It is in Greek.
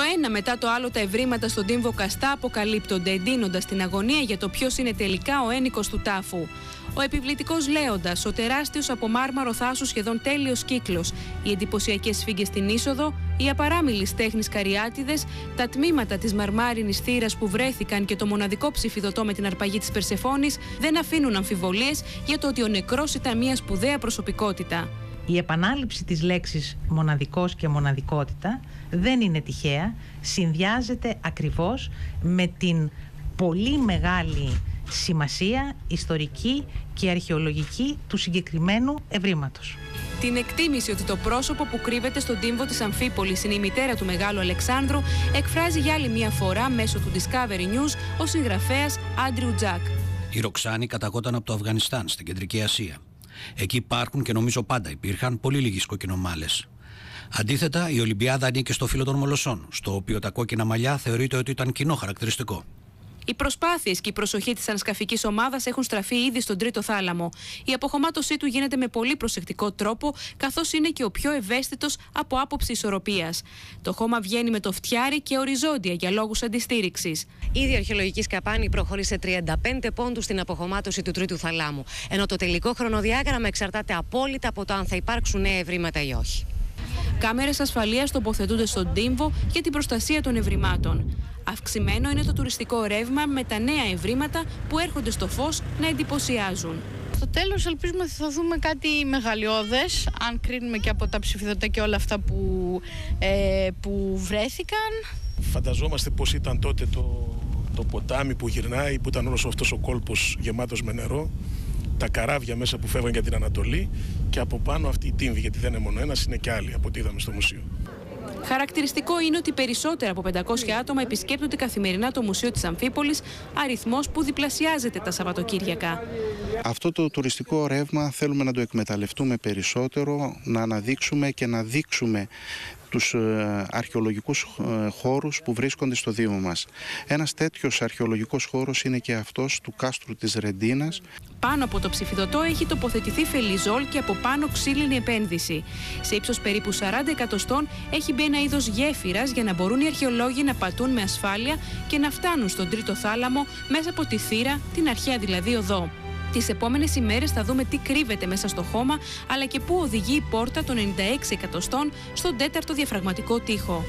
Το ένα μετά το άλλο τα ευρήματα στον τύμβο Καστά αποκαλύπτονται, εντείνοντας την αγωνία για το ποιος είναι τελικά ο ένικος του τάφου. Ο επιβλητικός Λέοντας, ο τεράστιος από μάρμαρο θάσου σχεδόν τέλειος κύκλος, οι εντυπωσιακές σφίγγες στην είσοδο, οι απαράμιλης τέχνης καριάτιδες, τα τμήματα της μαρμάρινης θύρας που βρέθηκαν και το μοναδικό ψηφιδωτό με την αρπαγή της Περσεφόνης δεν αφήνουν αμφιβολίες για το ότι ο νεκρός ήταν μια σπουδαία προσωπικότητα. Η επανάληψη της λέξης μοναδικός και μοναδικότητα δεν είναι τυχαία, συνδυάζεται ακριβώς με την πολύ μεγάλη σημασία ιστορική και αρχαιολογική του συγκεκριμένου ευρήματος. Την εκτίμηση ότι το πρόσωπο που κρύβεται στον τύμβο της Αμφίπολης είναι η μητέρα του Μεγάλου Αλεξάνδρου εκφράζει για άλλη μια φορά μέσω του Discovery News ο συγγραφέας Άντριου Τζακ. Η Ροξάνη καταγόταν από το Αφγανιστάν στην Κεντρική Ασία. Εκεί υπάρχουν και νομίζω πάντα υπήρχαν πολύ λίγες κοκκινομάλες. Αντίθετα, η Ολυμπιάδα ανήκε στο φύλλο των μολοσσών, στο οποίο τα κόκκινα μαλλιά θεωρείται ότι ήταν κοινό χαρακτηριστικό. Οι προσπάθειες και η προσοχή της ανασκαφικής ομάδας έχουν στραφεί ήδη στον τρίτο θάλαμο. Η αποχωμάτωσή του γίνεται με πολύ προσεκτικό τρόπο, καθώς είναι και ο πιο ευαίσθητος από άποψη ισορροπίας. Το χώμα βγαίνει με το φτιάρι και οριζόντια για λόγους αντιστήριξης. Ήδη η αρχαιολογική σκαπάνη προχώρησε 35 πόντους στην αποχωμάτωση του τρίτου θαλάμου, ενώ το τελικό χρονοδιάγραμμα εξαρτάται απόλυτα από το αν θα υπάρξουν νέα ευρήματα ή όχι. Κάμερες ασφαλείας τοποθετούνται στον τύμβο για την προστασία των ευρημάτων. Αυξημένο είναι το τουριστικό ρεύμα με τα νέα ευρήματα που έρχονται στο φως να εντυπωσιάζουν. Στο τέλος ελπίζουμε ότι θα δούμε κάτι μεγαλειώδες, αν κρίνουμε και από τα ψηφιδωτά και όλα αυτά που βρέθηκαν. Φανταζόμαστε πώς ήταν τότε το ποτάμι που γυρνάει, που ήταν όλος αυτός ο κόλπος γεμάτος με νερό, τα καράβια μέσα που φεύγαν για την Ανατολή και από πάνω αυτή η τύμβη, γιατί δεν είναι μόνο ένας, είναι και άλλοι από ό,τι είδαμε στο μουσείο. Χαρακτηριστικό είναι ότι περισσότερα από 500 άτομα επισκέπτονται καθημερινά το Μουσείο της Αμφίπολης, αριθμός που διπλασιάζεται τα Σαββατοκύριακα. Αυτό το τουριστικό ρεύμα θέλουμε να το εκμεταλλευτούμε περισσότερο, να αναδείξουμε και να δείξουμε τους αρχαιολογικούς χώρους που βρίσκονται στο Δήμο μας. Ένας τέτοιος αρχαιολογικός χώρος είναι και αυτός του κάστρου της Ρεντίνας. Πάνω από το ψηφιδωτό έχει τοποθετηθεί φελιζόλ και από πάνω ξύλινη επένδυση. Σε ύψος περίπου 40 εκατοστών έχει μπει ένα είδος γέφυρας για να μπορούν οι αρχαιολόγοι να πατούν με ασφάλεια και να φτάνουν στον τρίτο θάλαμο μέσα από τη θύρα, την αρχαία δηλαδή οδό. Τις επόμενες ημέρες θα δούμε τι κρύβεται μέσα στο χώμα, αλλά και πού οδηγεί η πόρτα των 96 εκατοστών στον τέταρτο διαφραγματικό τοίχο.